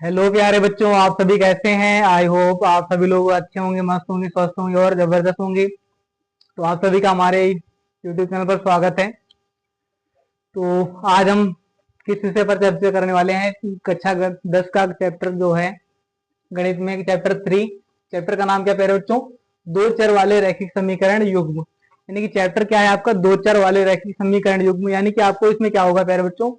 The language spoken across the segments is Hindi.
हेलो प्यारे बच्चों, आप सभी कैसे हैं। आई होप आप सभी लोग अच्छे होंगे, मस्त होंगे, स्वस्थ होंगे और जबरदस्त होंगे। तो आप सभी का हमारे यूट्यूब चैनल पर स्वागत है। तो आज हम किस विषय पर चर्चा करने वाले हैं। कक्षा 10 का चैप्टर जो है गणित में, चैप्टर 3। चैप्टर का नाम क्या प्यारे बच्चों? दो चर वाले रैखिक समीकरण युग्म। यानी कि चैप्टर क्या है आपका? दो चर वाले रैखिक समीकरण युग्म। यानी कि आपको इसमें क्या होगा प्यारे बच्चों?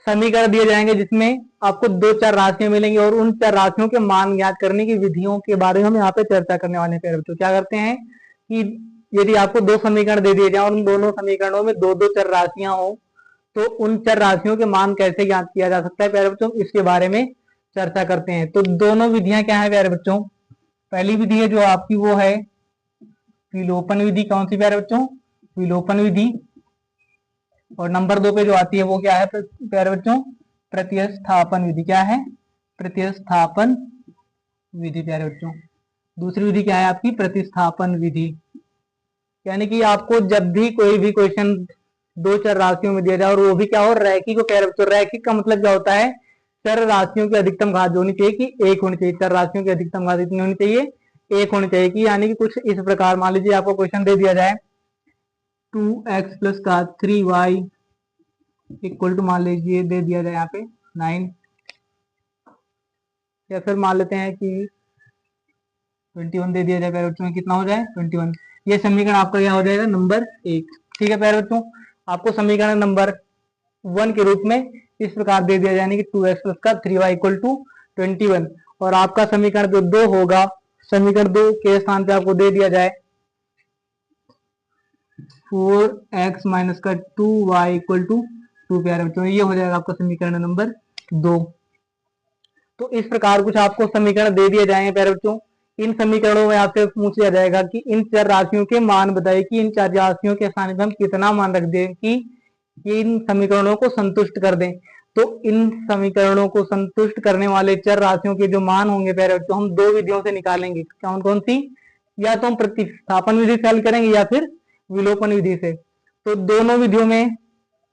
समीकरण दिए जाएंगे जिसमें आपको दो चार राशियां मिलेंगी और उन चार राशियों के मान ज्ञात करने की विधियों के बारे में हम यहाँ पे चर्चा करने वाले हैं प्यारे बच्चों। क्या करते हैं कि यदि आपको दो समीकरण दे दिए जाए और उन दोनों समीकरणों में दो दो चर राशियां हो तो उन चर राशियों के मान कैसे ज्ञात किया जा सकता है प्यारे बच्चों, इसके बारे में चर्चा करते हैं। तो दोनों विधियां क्या है प्यारे बच्चों? पहली विधि है जो आपकी वो है विलोपन विधि। कौन सी प्यारे बच्चों? विलोपन विधि। और नंबर 2 पे जो आती है वो क्या है प्यारे बच्चों? प्रतिस्थापन विधि। क्या है? प्रतिस्थापन विधि प्यारे बच्चों। दूसरी विधि क्या है आपकी? प्रतिस्थापन विधि। यानी कि आपको जब भी कोई भी क्वेश्चन दो चर राशियों में दिया जाए और वो भी क्या हो, रैखिक को प्यारे बच्चों। रैखिक का मतलब क्या होता है? चर राशियों की अधिकतम घात जो होनी चाहिए कि एक होनी चाहिए। चर राशियों की अधिकतम घात इतनी होनी चाहिए, एक होनी चाहिए कि यानी कि कुछ इस प्रकार मान लीजिए आपको क्वेश्चन दे दिया जाए 2x प्लस का 3y इक्वल टू मान लीजिए दे दिया जाए यहाँ पे 9, या फिर मान लेते हैं कि 21 दे दिया जाए प्यारे बच्चों। कितना हो जाए? 21। ये समीकरण आपका क्या हो जाएगा? नंबर 1। ठीक है प्यारे बच्चों, आपको समीकरण नंबर 1 के रूप में इस प्रकार दे दिया जाए, यानी कि 2x प्लस का 3y इक्वल टू 21। और आपका समीकरण जो 2 होगा, समीकरण 2 के स्थान पे आपको दे दिया जाए 4x माइनस का 2y इक्वल टू 2 प्यारे बच्चों। ये हो जाएगा आपका समीकरण नंबर 2। तो इस प्रकार कुछ आपको समीकरण दे दिए जाएंगे प्यारे बच्चों। इन समीकरणों में आपसे पूछ लिया जाएगा कि इन चार राशियों के मान बताइए कि इन चार राशियों के स्थान पे हम कितना मान रख दें कि ये इन समीकरणों को संतुष्ट कर दें। तो इन समीकरणों को संतुष्ट करने वाले चर राशियों के जो मान होंगे प्यारे बच्चों, हम दो विधियों से निकालेंगे। कौन कौन सी? या तो हम प्रतिस्थापन विधि से हल करेंगे या फिर विलोपन विधि से। तो दोनों विधियों में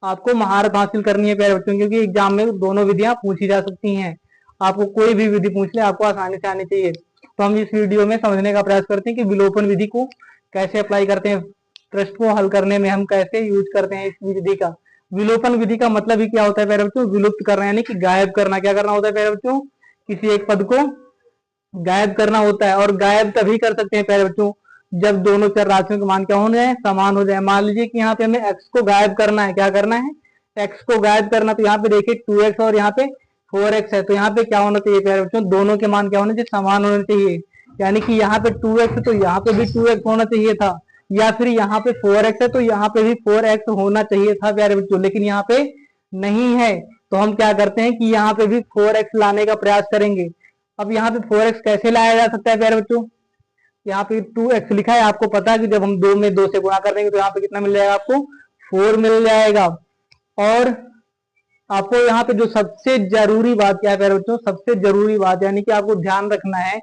आपको महारत हासिल करनी है प्यारे बच्चों, क्योंकि एग्जाम में दोनों विधियां पूछी जा सकती हैं। आपको कोई भी विधि पूछ ले आपको आसानी से आनी चाहिए। तो हम इस वीडियो में समझने का प्रयास करते हैं कि विलोपन विधि को कैसे अप्लाई करते हैं, प्रश्न को हल करने में हम कैसे यूज करते हैं इस विधि का। विलोपन विधि का मतलब ही क्या होता है प्यारे बच्चों? विलुप्त करना, यानी कि गायब करना। क्या करना होता है प्यारे बच्चों? किसी एक पद को गायब करना होता है। और गायब तभी कर सकते हैं प्यारे बच्चों जब दोनों चर राशियों के मान क्या हो जाए? समान हो जाए। मान लीजिए कि यहाँ पे हमें x को गायब करना है। क्या करना है? x को गायब करना। तो यहाँ पे देखिए 2x और यहाँ पे 4x है, तो यहाँ पे क्या होना चाहिए प्यारे बच्चों? दोनों के मान क्या होने चाहिए? समान होने चाहिए। यानी कि यहाँ पे 2x तो यहाँ पे भी 2x होना चाहिए था, या फिर यहाँ पे 4x है तो यहाँ पे भी 4x होना चाहिए था प्यारे बच्चों, लेकिन यहाँ पे नहीं है। तो हम क्या करते हैं कि यहाँ पे भी 4x लाने का प्रयास करेंगे। अब यहाँ पे 4x कैसे लाया जा सकता है प्यारे बच्चों? यहाँ पे 2x लिखा है, आपको पता है कि जब हम 2 में 2 से गुणा कर देंगे तो यहाँ पे कितना मिल जाएगा? आपको 4 मिल जाएगा। और आपको यहाँ पे जो सबसे जरूरी बात क्या है प्यारे बच्चों? सबसे जरूरी बात यानी कि आपको ध्यान रखना है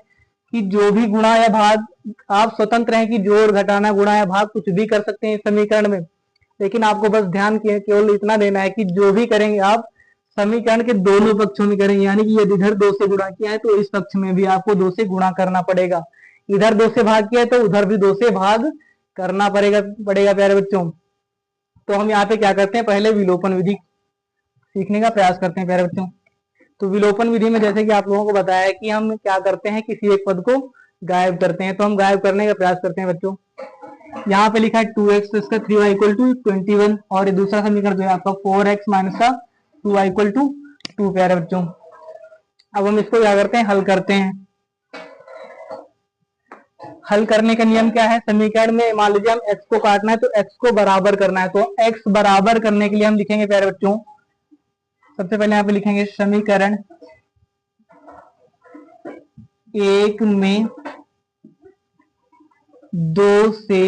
कि जो भी गुणा या भाग, आप स्वतंत्र हैं कि जोड़ घटाना गुणा या भाग कुछ भी कर सकते हैं इस समीकरण में, लेकिन आपको बस ध्यान केवल इतना देना है कि जो भी करेंगे आप समीकरण के दोनों पक्षों में करेंगे। यानी कि यदि इधर 2 से गुणा किया है तो इस पक्ष में भी आपको 2 से गुणा करना पड़ेगा। इधर 2 से भाग किया है तो उधर भी 2 से भाग करना पड़ेगा प्यारे बच्चों। तो हम यहाँ पे क्या करते हैं? पहले विलोपन विधि सीखने का प्रयास करते हैं प्यारे बच्चों। तो विलोपन विधि में जैसे कि आप लोगों को बताया है कि हम क्या करते हैं, किसी एक पद को गायब करते हैं। तो हम गायब करने का प्रयास करते हैं बच्चों। यहाँ पे लिखा है 2x प्लस का 3y इक्वल टू 21, और ये दूसरा समीकरण जो है आपका 4x माइनस का 2y इक्वल टू 2 प्यारे बच्चों। अब हम इसको क्या करते हैं? हल करते हैं। हल करने का नियम क्या है? समीकरण में मान लीजिए हम x को काटना है तो x को बराबर करना है। तो x बराबर करने के लिए हम लिखेंगे प्यारे बच्चों, सबसे पहले यहाँ पे लिखेंगे समीकरण 1 में 2 से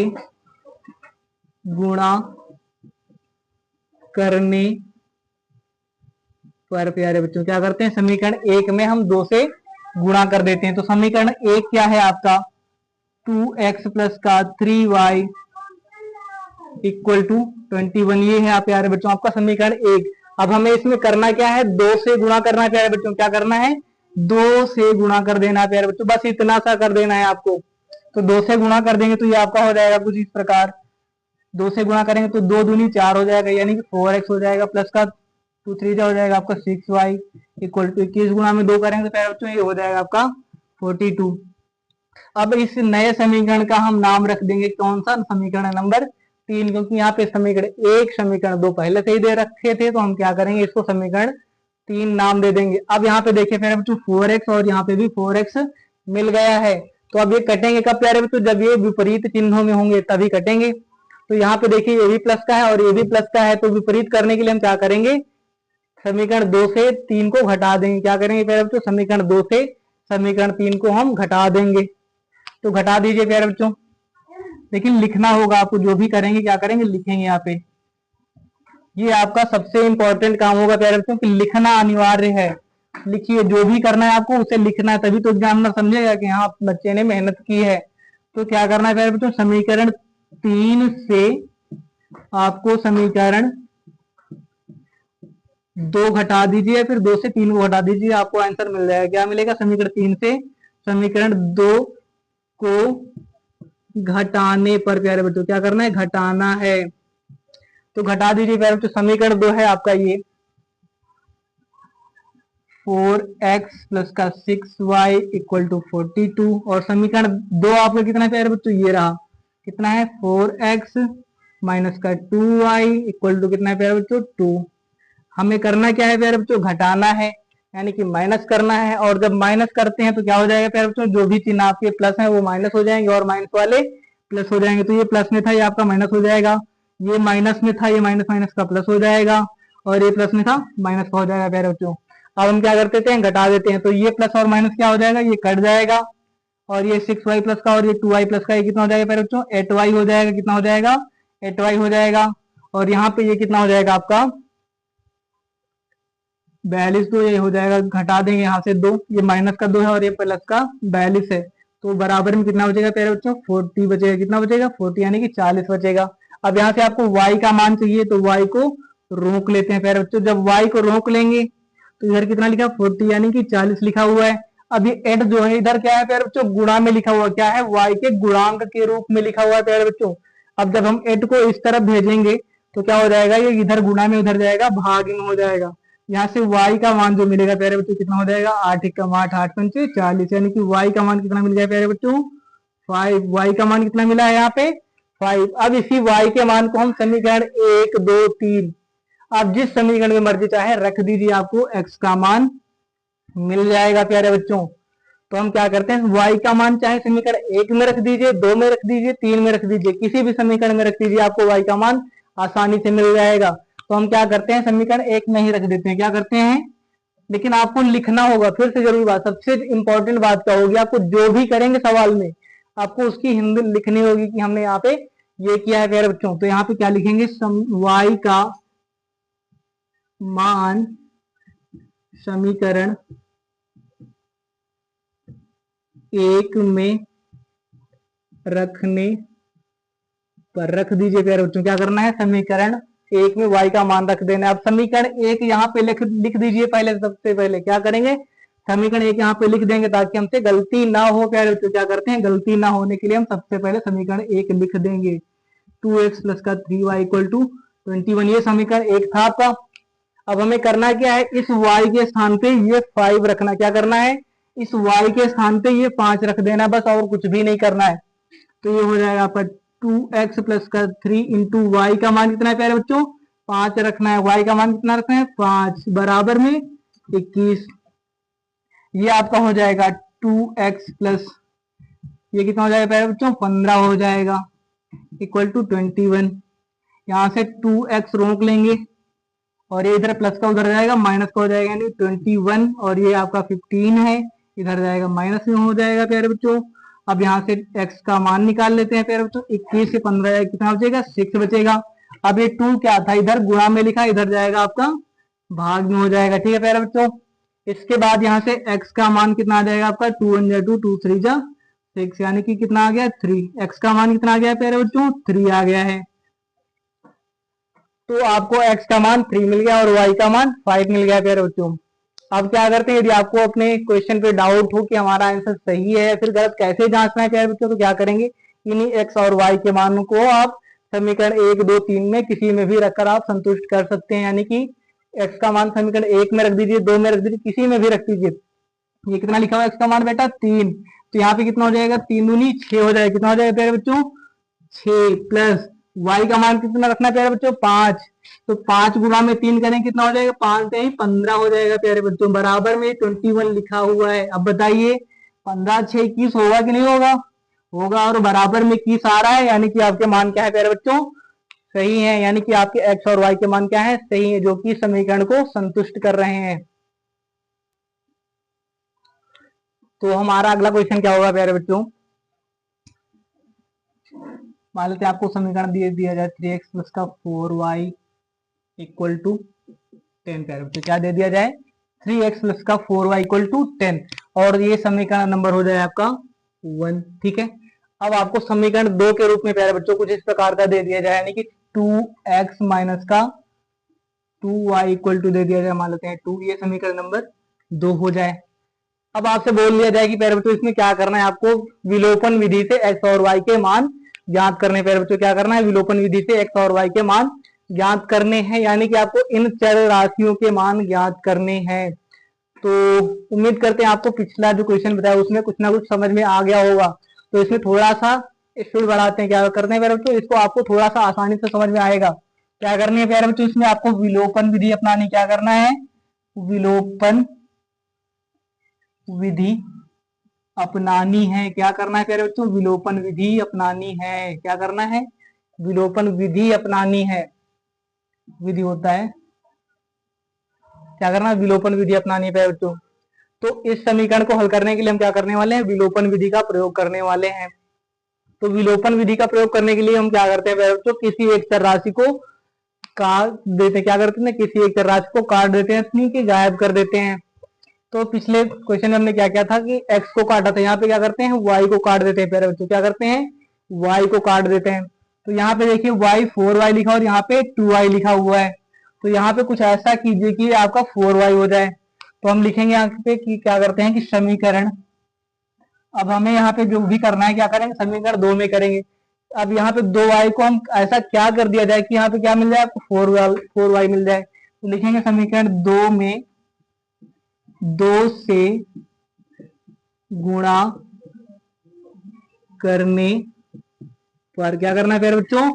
गुणा करने पर प्यारे बच्चों क्या करते हैं? समीकरण 1 में हम 2 से गुणा कर देते हैं। तो समीकरण 1 क्या है आपका? 2x प्लस का 3y इक्वल टू 21। ये है प्यारे बच्चों आपका समीकरण 1। अब हमें इसमें करना क्या है? 2 से गुणा करना है प्यारे बच्चों। क्या करना है? 2 से गुणा कर देना है प्यारे बच्चों, बस इतना सा कर देना है आपको। तो 2 से गुणा कर देंगे तो ये आपका हो जाएगा कुछ इस प्रकार, 2 से गुणा करेंगे तो 2 दूनी 4 हो जाएगा, यानी कि 4x हो जाएगा, प्लस का 2 3 हो जाएगा आपका 6y इक्वल टू 21 गुणा में 2 करेंगे तो प्यारे बच्चों ये हो जाएगा आपका 42। अब इस नए समीकरण का हम नाम रख देंगे कौन सा, समीकरण नंबर 3, क्योंकि यहाँ पे समीकरण 1 समीकरण 2 पहले से ही दे रखे थे, तो हम क्या करेंगे इसको समीकरण 3 नाम दे देंगे। अब यहाँ पे देखिए प्यारे बच्चों 4x और यहाँ पे भी 4x मिल गया है, तो अब ये कटेंगे कब प्यारे बच्चों, जब ये विपरीत चिन्हों में होंगे तभी कटेंगे। तो यहाँ पे देखिए ये भी प्लस का है और ये भी प्लस का है, तो विपरीत करने के लिए हम क्या करेंगे, समीकरण 2 से 3 को घटा देंगे। क्या करेंगे प्यारे बच्चों, समीकरण 2 से समीकरण 3 को हम घटा देंगे। तो घटा दीजिए प्यारे बच्चों, लेकिन लिखना होगा आपको, जो भी करेंगे क्या करेंगे लिखेंगे यहाँ पे। ये आपका सबसे इंपॉर्टेंट काम होगा प्यारे बच्चों कि लिखना अनिवार्य है। लिखिए, जो भी करना है आपको उसे लिखना है, तभी तो एग्जामिनर समझेगा कि हाँ बच्चे ने मेहनत की है। तो क्या करना है प्यारे बच्चों, समीकरण 3 से आपको समीकरण 2 घटा दीजिए, फिर 2 से 3 को घटा दीजिए, आपको आंसर मिल जाएगा। क्या मिलेगा, समीकरण 3 से समीकरण 2 को घटाने पर प्यारे बच्चों क्या करना है, घटाना है। तो घटा दीजिए प्यारे बच्चों, समीकरण 2 है आपका ये 4x प्लस का 6y इक्वल टू 42, और समीकरण 2 आपका कितना है प्यारे बच्चों, ये रहा, कितना है 4x माइनस का 2y इक्वल टू कितना है प्यारे बच्चों 2। हमें करना क्या है प्यारे बच्चों, घटाना है, यानी कि माइनस करना है। और जब माइनस करते हैं तो क्या हो जाएगा प्यारे बच्चों, जो भी चिन्ह आपके प्लस है वो माइनस हो जाएंगे और माइनस वाले प्लस हो जाएंगे। तो ये प्लस में था, ये आपका माइनस हो जाएगा, ये माइनस में था, ये माइनस माइनस का प्लस हो जाएगा, और ये प्लस में था माइनस का हो जाएगा प्यारे बच्चों। अब हम क्या करते हैं, घटा देते हैं, तो ये प्लस और माइनस क्या हो जाएगा, ये कट जाएगा, और ये 6y प्लस का और ये 2y प्लस का ये कितना हो जाएगा प्यारे बच्चों, 8y हो जाएगा। कितना हो जाएगा, 8y हो जाएगा। और यहाँ पे ये कितना हो जाएगा आपका 42, तो ये हो जाएगा, घटा देंगे यहाँ से 2, ये माइनस का 2 है और ये प्लस का 42 है, तो बराबर में कितना बचेगा प्यारे बच्चों 40 बचेगा। कितना बचेगा 40, यानी कि 40 बचेगा। अब यहाँ से आपको y का मान चाहिए, तो y को रोक लेते हैं प्यारे बच्चों। जब y को रोक लेंगे तो इधर कितना लिखा 40, यानी कि 40 लिखा हुआ है। अब ये 8 जो है इधर क्या है प्यारे बच्चों, गुणा में लिखा हुआ, क्या है y के गुणांक के रूप में लिखा हुआ है प्यारे बच्चों। अब जब हम 8 को इस तरफ भेजेंगे तो क्या हो जाएगा, ये इधर गुणा में उधर जाएगा, भाग में हो जाएगा। यहाँ से y का मान जो मिलेगा प्यारे बच्चों कितना हो जाएगा, 8 एकम 8, 8 पंचे 40, यानी कि y का मान कितना मिल गया प्यारे बच्चों 5। y का मान कितना मिला है यहाँ पे 5। अब इसी y के मान को हम समीकरण 1 2 3 आप जिस समीकरण में मर्जी चाहे रख दीजिए, आपको x का मान मिल जाएगा प्यारे बच्चों। तो हम क्या करते हैं, y का मान चाहे समीकरण 1 में रख दीजिए, 2 में रख दीजिए, 3 में रख दीजिए, किसी भी समीकरण में रख दीजिए, आपको y का मान आसानी से मिल जाएगा। तो हम क्या करते हैं, समीकरण 1 में ही रख देते हैं। क्या करते हैं, लेकिन आपको लिखना होगा। फिर से जरूरी बात, सबसे इंपॉर्टेंट बात क्या होगी, आपको जो भी करेंगे सवाल में आपको उसकी हिंदी लिखनी होगी कि हमने यहाँ पे ये किया है प्यारे बच्चों। तो यहाँ पे क्या लिखेंगे, y का मान समीकरण 1 में रखने पर रख दीजिए प्यारे बच्चों। क्या करना है, समीकरण 1 में y का मान रख देना है। अब समीकरण 1 यहाँ पे लिख दीजिए पहले, सबसे पहले क्या करेंगे, समीकरण 1 यहाँ पे लिख देंगे ताकि हमसे गलती ना हो प्यारे बच्चों। क्या करते हैं, गलती ना होने के लिए हम सबसे पहले समीकरण 1 लिख देंगे। 2x प्लस का 3y इक्वल टू 21, ये समीकरण 1 था आपका। अब हमें करना क्या है, इस y के स्थान पे ये 5 रखना। क्या करना है, इस y के स्थान पे ये 5 रख देना, बस और कुछ भी नहीं करना है। तो ये हो जाएगा आपका 2x प्लस का 3 इंटू वाई का मान कितना है प्यारे बच्चों 5 रखना है। y का मान कितना रखना है 5 बराबर में 21। ये आपका हो जाएगा 2x प्लस ये कितना हो जाएगा प्यारे बच्चों 15 हो जाएगा इक्वल टू 21। यहाँ से 2x रोक लेंगे और ये इधर प्लस का उधर जाएगा माइनस का हो जाएगा, यानी 21 और ये आपका 15 है, इधर जाएगा माइनस में हो जाएगा प्यारे बच्चों। अब यहाँ से x का मान निकाल लेते हैं प्यारे बच्चों, 21 से 15 कितना बचेगा 6 बचेगा। अब ये 2 क्या था, इधर गुणा में लिखा, इधर जाएगा आपका भाग में हो जाएगा। ठीक है प्यारे बच्चों, इसके बाद यहाँ से x का मान कितना आ जाएगा आपका 2 1 जा 2 2 3 जा 6, यानी कि कितना आ गया 3। x का मान कितना आ गया प्यारे बच्चों 3 आ गया है। तो आपको x का मान 3 मिल गया और y का मान 5 मिल गया प्यारे बच्चों। अब क्या करते हैं, यदि आपको अपने क्वेश्चन पे डाउट हो कि हमारा आंसर सही है या फिर गलत, कैसे जांचना है प्यारे बच्चों, तो क्या करेंगे, इन्हीं एक्स और वाई के मान को आप समीकरण 1, 2, 3 में किसी में भी रखकर आप संतुष्ट कर सकते हैं। यानी कि एक्स का मान समीकरण 1 में रख दीजिए, 2 में रख दीजिए, किसी में भी रख दीजिए। ये कितना लिखा हुआ है एक्स का मान बेटा 3, तो यहाँ पे कितना हो जाएगा, 3 दूनी 6 हो जाएगा। कितना हो जाएगा प्यारे बच्चों, 6 प्लस वाई का मान कितना रखना है प्यारे बच्चों, 5, तो 5 गुना में 3 करें कितना हो जाएगा, 5 से 15 हो जाएगा प्यारे बच्चों। बराबर में 21 लिखा हुआ है। अब बताइए 15 6 21 होगा कि नहीं होगा, होगा। और बराबर में 21 आ रहा है, यानी कि आपके मान क्या है प्यारे बच्चों, सही है। यानी कि आपके एक्स और वाई के मान क्या है, सही है, जो कि समीकरण को संतुष्ट कर रहे हैं। तो हमारा अगला क्वेश्चन क्या होगा प्यारे बच्चों, मान लेते हैं आपको समीकरण दिया जाए 3x प्लस का 4y इक्वल टू 10। प्यारे बच्चों क्या दे दिया जाए, 3x प्लस का 4y इक्वल टू 10, और ये समीकरण नंबर हो जाए आपका 1। ठीक है, अब आपको समीकरण 2 के रूप में प्यारे बच्चों कुछ इस प्रकार का दे दिया जाए, यानी कि 2x माइनस का 2y इक्वल टू दे दिया जाए, मान लेते हैं 2, ये समीकरण नंबर 2 हो जाए। अब आपसे बोल दिया जाए कि प्यारे बच्चों इसमें क्या करना है, आपको विलोपन विधि से x और y के मान ज्ञात करने। प्यारे बच्चों क्या करना है, विलोपन विधि से x और y के मान ज्ञात करने हैं, यानी कि आपको इन चर राशियों के मान ज्ञात करने हैं। तो उम्मीद करते हैं आपको पिछला जो क्वेश्चन बताया उसमें कुछ ना कुछ समझ में आ गया होगा। तो इसमें थोड़ा सा स्पीड बढ़ाते हैं, क्या करते हैं प्यारे बच्चों, इसको आपको थोड़ा सा आसानी से समझ में आएगा। क्या करनी है प्यारे बच्चों, इसमें आपको विलोपन विधि अपनानी, क्या करना है, विलोपन विधि अपनानी है। क्या करना है प्यारे बच्चों, विलोपन विधि अपनानी है। क्या करना है, विलोपन विधि अपनानी है। विधि होता है, क्या करना है, विलोपन विधि अपनानी है प्यारे बच्चों। तो इस समीकरण को हल करने के लिए हम क्या करने वाले हैं, विलोपन विधि का प्रयोग करने वाले हैं। तो विलोपन विधि का प्रयोग करने के लिए हम क्या करते हैं प्यारे बच्चों, किसी एक चर राशि को काट देते हैं। क्या करते हैं, किसी एक चर राशि को काट देते हैं, यानी कि गायब कर देते हैं। तो पिछले क्वेश्चन में हमने क्या किया था कि x को काटा था, यहाँ पे क्या करते हैं, y को काट देते हैं प्यारे बच्चों। क्या करते हैं, y को काट देते हैं। तो यहाँ पे देखिए y 4y लिखा और यहाँ पे 2y लिखा हुआ है। तो यहाँ पे कुछ ऐसा कीजिए कि आपका 4y हो जाए। तो हम लिखेंगे यहाँ पे कि क्या करते हैं कि समीकरण, अब हमें यहाँ पे जो भी करना है क्या करेंगे, समीकरण 2 में करेंगे। अब यहाँ पे 2y को हम ऐसा क्या कर दिया जाए कि यहाँ पे क्या मिल जाए आपको, 4y मिल जाए। तो लिखेंगे समीकरण 2 में 2 से गुणा करने पर क्या करना है प्यारे बच्चों,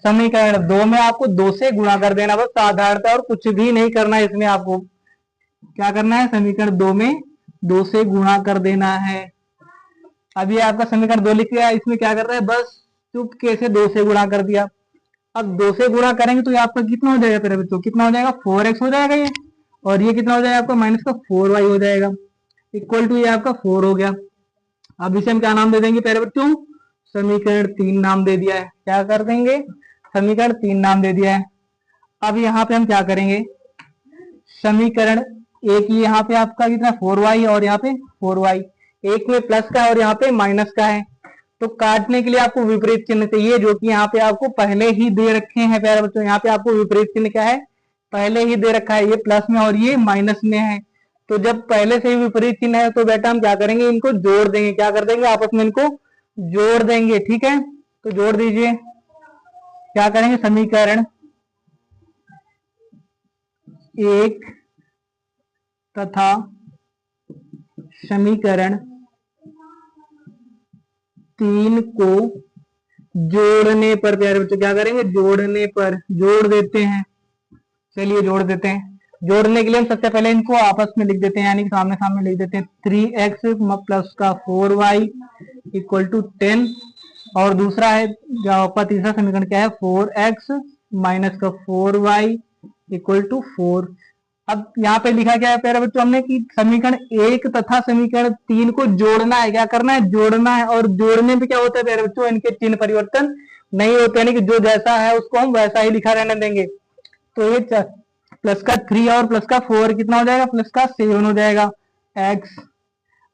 समीकरण 2 में आपको 2 से गुणा कर देना, बस साधारणतः, और कुछ भी नहीं करना है इसमें। आपको क्या करना है, समीकरण 2 में 2 से गुणा कर देना है। अब ये आपका समीकरण 2 लिख लिया, इसमें क्या कर रहा है, बस चुपके से 2 से गुणा कर दिया। अब 2 से गुणा करेंगे तो ये आपका कितना हो जाएगा प्यारे बच्चों, कितना हो जाएगा, 4x हो जाएगा ये, और ये कितना हो जाएगा आपका माइनस का 4y हो जाएगा, इक्वल टू ये आपका 4 हो गया। अब इसे हम क्या नाम दे देंगे प्यारे बच्चों, समीकरण 3 नाम दे दिया है। क्या कर देंगे, समीकरण 3 नाम दे दिया है। अब यहाँ पे हम क्या करेंगे, समीकरण एक, यहाँ पे आपका कितना 4y और यहाँ पे 4y, एक में प्लस का है और यहाँ पे माइनस का है। तो काटने के लिए आपको विपरीत चिन्ह चाहिए, जो कि यहाँ पे आपको पहले ही दे रखे हैं प्यारे बच्चों। यहाँ पे आपको विपरीत चिन्ह क्या है, पहले ही दे रखा है, ये प्लस में और ये माइनस में है। तो जब पहले से ही विपरीत चिन्ह है तो बेटा हम क्या करेंगे, इनको जोड़ देंगे। क्या कर देंगे, आपस में इनको जोड़ देंगे। ठीक है, तो जोड़ दीजिए। क्या करेंगे, समीकरण 1 तथा समीकरण 3 को जोड़ने पर प्यारे बच्चों क्या करेंगे, जोड़ने पर जोड़ देते हैं। चलिए जोड़ देते हैं। जोड़ने के लिए हम सबसे पहले इनको आपस में लिख देते हैं, यानी कि सामने सामने लिख देते हैं। 3x प्लस का 4y इक्वल टू 10, और दूसरा है जो आपका तीसरा समीकरण क्या है, 4x माइनस का 4y इक्वल टू 4। अब यहाँ पे लिखा क्या है प्यारे बच्चों हमने कि समीकरण 1 तथा समीकरण 3 को जोड़ना है। क्या करना है, जोड़ना है। और जोड़ने पे क्या होता है प्यारे बच्चों, इनके चिन्ह परिवर्तन नहीं होते, यानी कि जो जैसा है उसको हम वैसा ही लिखा रहने देंगे। तो ये प्लस का 3 और प्लस का 4 कितना हो जाएगा, प्लस का 7 हो जाएगा x।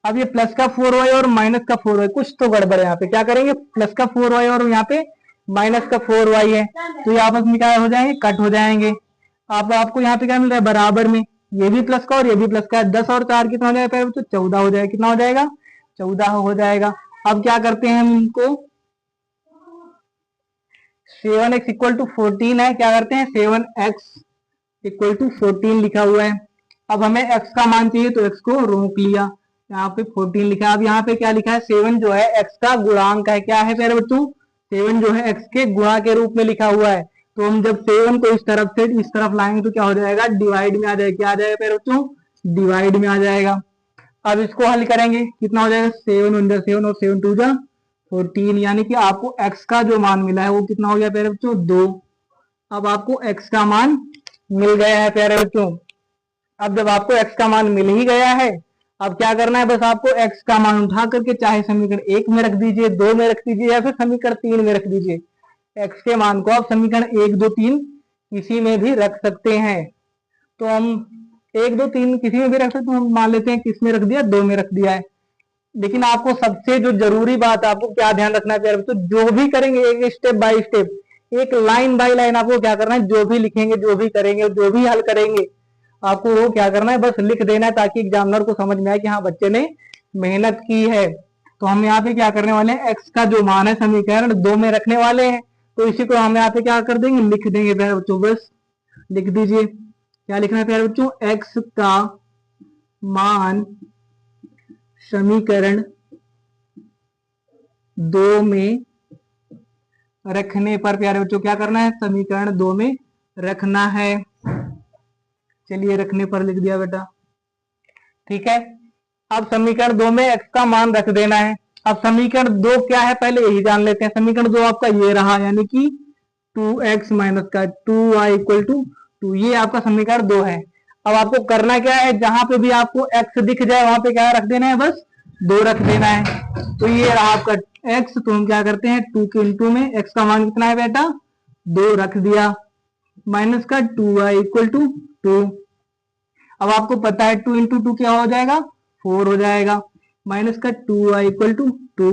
अब ये प्लस का 4y और माइनस का 4y, कुछ तो गड़बड़ है यहाँ पे। क्या करेंगे, प्लस का 4y और यहाँ पे माइनस का 4y है, तो ये आपस में क्या हो जाएंगे, कट हो जाएंगे। अब आपको यहाँ पे क्या मिल रहा है, बराबर में ये भी प्लस का और ये भी प्लस का है। 10 और 4 कितना हो जाएगा प्यारे बच्चों? 14 हो जाएगा। कितना हो जाएगा? 14 हो जाएगा। अब क्या करते हैं हम इनको, 7x इक्वल टू 14 है, क्या करते हैं 7x इक्वल टू 14 लिखा हुआ है। अब हमें x का मान चाहिए तो x को रोक लिया, यहाँ पे 14 लिखा है। अब यहाँ पे क्या लिखा है? 7 जो है x का गुणांक है। क्या है प्यारे बच्चों? 7 जो है x के गुणा के रूप में लिखा हुआ है। तो हम जब 7 को इस तरफ से इस तरफ लाएंगे तो क्या हो जाएगा? डिवाइड में आ जाएगा। क्या आ जाएगा प्यारे बच्चों? डिवाइड में आ जाएगा। अब इसको हल करेंगे, कितना हो जाएगा? 7 × 7 और 7 × 2 14, यानी कि आपको x का जो मान मिला है वो कितना हो गया प्यारे बच्चों? 2। अब आपको x का मान मिल गया है प्यारे बच्चों। अब जब आपको x का मान मिल ही गया है, अब क्या करना है? बस आपको x का मान उठा करके चाहे समीकरण 1 में रख दीजिए, 2 में रख दीजिए या फिर समीकरण 3 में रख दीजिए। x के मान को आप समीकरण 1, 2, 3 किसी में भी रख सकते हैं। तो हम 1, 2, 3 किसी में भी रख सकते हैं। हम मान लेते हैं किस में रख दिया? 2 में रख दिया है। लेकिन आपको सबसे जो जरूरी बात, आपको क्या ध्यान रखना है प्यारे बच्चों? जो भी करेंगे एक स्टेप बाय स्टेप, एक लाइन बाय लाइन आपको क्या करना है? जो भी लिखेंगे, जो भी करेंगे, जो भी हल करेंगे, आपको वो क्या करना है? बस लिख देना है, ताकि एग्जामिनर को समझ में आए कि हाँ बच्चे ने मेहनत की है। तो हम यहाँ पे क्या करने वाले हैं? एक्स का जो मान है समीकरण 2 में रखने वाले हैं। तो इसी को हम यहाँ पे क्या कर देंगे? लिख देंगे प्यारे बच्चों। बस लिख दीजिए, क्या लिखना है प्यारे बच्चों? एक्स का मान समीकरण 2 में रखने पर प्यारे बच्चों क्या करना है? समीकरण 2 में रखना है। चलिए रखने पर लिख दिया बेटा, ठीक है। अब समीकरण 2 में x का मान रख देना है। अब समीकरण 2 क्या है पहले यही जान लेते हैं। समीकरण 2 आपका ये रहा, यानी कि 2x माइनस का 2y इक्वल टू 2, ये आपका समीकरण 2 है। अब आपको करना क्या है? जहां पे भी आपको x दिख जाए वहां पे क्या रख देना है? बस 2 रख देना है। तो ये रहा आपका x, तो हम क्या करते हैं 2 के इंटू में x का मान कितना है बेटा? 2 रख दिया, माइनस का 2y इक्वल टू 2। अब आपको पता है 2 इंटू 2 क्या हो जाएगा? 4 हो जाएगा, माइनस का 2y इक्वल टू 2।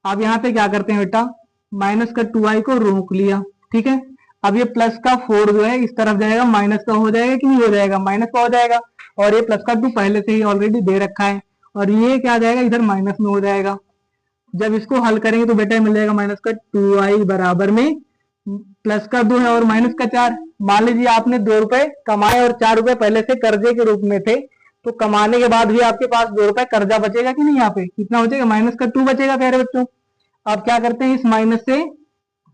अब यहाँ पे क्या करते हैं बेटा? माइनस का 2y को रोक लिया, ठीक है। अब ये प्लस का 4 जो है इस तरफ जाएगा, माइनस का हो जाएगा कि नहीं हो जाएगा? माइनस का हो जाएगा। और ये प्लस का 2 पहले से ही ऑलरेडी दे रखा है, और ये क्या जाएगा? इधर माइनस में हो जाएगा। जब इसको हल करेंगे तो बेटा मिल जाएगा माइनस का 2y बराबर में प्लस का 2 है और माइनस का 4। मान लीजिए आपने 2 रुपए कमाए और 4 रुपए पहले से कर्जे के रूप में थे, तो कमाने के बाद भी आपके पास 2 रुपए कर्जा बचेगा कि नहीं? यहाँ पे कितना बचेगा? माइनस का 2 बचेगा प्यारे बच्चों। आप क्या करते हैं? इस माइनस से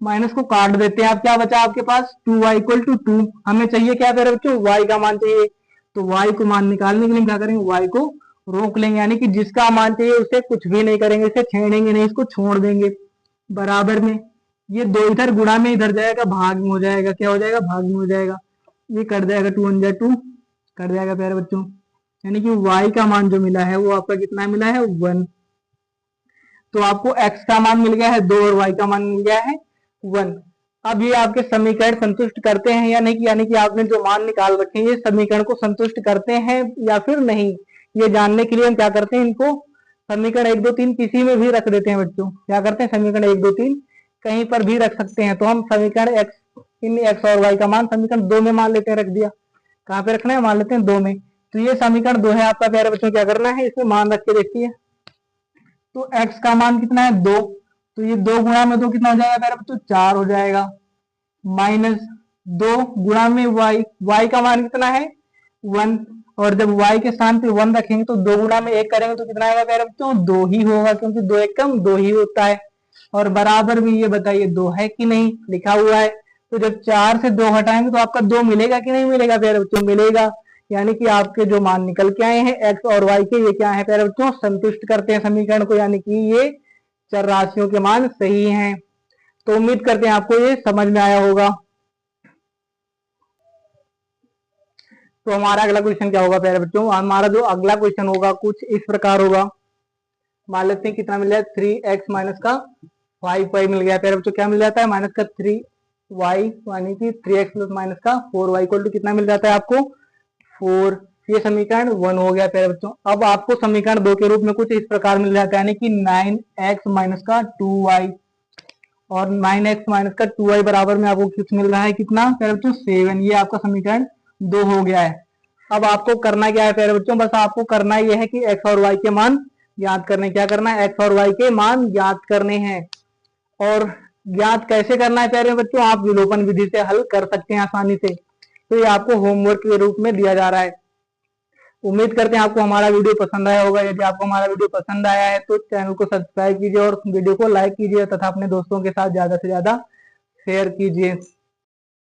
माइनस को काट देते हैं। अब क्या बचा आपके पास? 2y equal to 2। हमें चाहिए क्या प्यारे बच्चों? y का मान चाहिए। तो y को मान निकालने के लिए क्या करेंगे? y को रोक लेंगे, यानी कि जिसका मान चाहिए उसे कुछ भी नहीं करेंगे, इसे छेड़ेंगे नहीं, इसको छोड़ देंगे। बराबर में ये 2 इधर गुणा में इधर जाएगा, भाग में हो जाएगा। क्या हो जाएगा? भाग में हो जाएगा। ये कट जाएगा, 2 1 जा 2 कट जाएगा प्यारे बच्चों। यानी कि y का मान जो मिला है वो आपका कितना मिला है? 1। तो आपको x का मान मिल गया है 2 और y का मान मिल गया है 1। अब ये आपके समीकरण संतुष्ट करते हैं या नहीं, यानी कि आपने जो मान निकाल रखे हैं ये समीकरण को संतुष्ट करते हैं या फिर नहीं, ये जानने के लिए हम क्या करते हैं? इनको समीकरण 1 2 3 किसी में भी रख देते हैं बच्चों। क्या करते हैं? समीकरण 1 2 3 कहीं पर भी रख सकते हैं। तो हम समीकरण x, इन x और y का मान समीकरण 2 में मान लेते हैं, रख दिया। कहाँ पे रखना है? मान लेते हैं 2 में। तो ये समीकरण 2 है आपका प्यारे बच्चों। क्या करना है? इसमें मान रख के देखिए। तो x का मान कितना है? 2। तो ये 2 गुणा में 2 कितना हो जाएगा प्यारे बच्चों? 4 हो जाएगा, माइनस 2 गुणा में y का मान कितना है? 1। और जब y के स्थान पे 1 रखेंगे तो 2 गुणा में 1 करेंगे तो कितना आएगा प्यारे बच्चों? 2 ही होगा, क्योंकि 2 1 कम 2 ही होता है। और बराबर भी ये बताइए 2 है कि नहीं? लिखा हुआ है। तो जब 4 से 2 हटाएंगे तो आपका 2 मिलेगा कि नहीं मिलेगा प्यारे बच्चों? मिलेगा। यानी कि आपके जो मान निकल के आए हैं x और y के, ये क्या है प्यारे बच्चों? संतुष्ट करते हैं समीकरण को, यानी कि ये चर राशियों के मान सही हैं। तो उम्मीद करते हैं आपको ये समझ में आया होगा। तो हमारा अगला क्वेश्चन क्या होगा प्यारे बच्चों? हमारा जो अगला क्वेश्चन होगा कुछ इस प्रकार होगा। मान लेते हैं कितना मिल गया? 3x माइनस का 5y मिल गया प्यारे बच्चों। क्या मिल जाता है? माइनस का 3y, यानी कि 3x प्लस माइनस का 4y इक्वल टू कितना मिल जाता है आपको? 4। ये समीकरण 1 हो गया प्यारे बच्चों। अब आपको समीकरण 2 के रूप में कुछ इस प्रकार मिल जाता है, यानी कि 9x माइनस का 2y, और 9x माइनस का 2y बराबर में आपको कुछ मिल रहा है कितना प्यारे बच्चों? 7। ये आपका समीकरण 2 हो गया है। अब आपको करना क्या है प्यारे बच्चों, बस आपको करना यह है कि एक्स और वाई के मान ज्ञात करने, क्या करना है, एक्स और वाई के मान ज्ञात करने हैं। और ज्ञात कैसे करना है प्यारे बच्चों, आप विलोपन विधि से हल कर सकते हैं आसानी से। तो ये आपको होमवर्क के रूप में दिया जा रहा है। उम्मीद करते हैं आपको हमारा वीडियो पसंद आया होगा। यदि आपको हमारा वीडियो पसंद आया है तो चैनल को सब्सक्राइब कीजिए और वीडियो को लाइक कीजिए तथा अपने दोस्तों के साथ ज्यादा से ज्यादा शेयर कीजिए।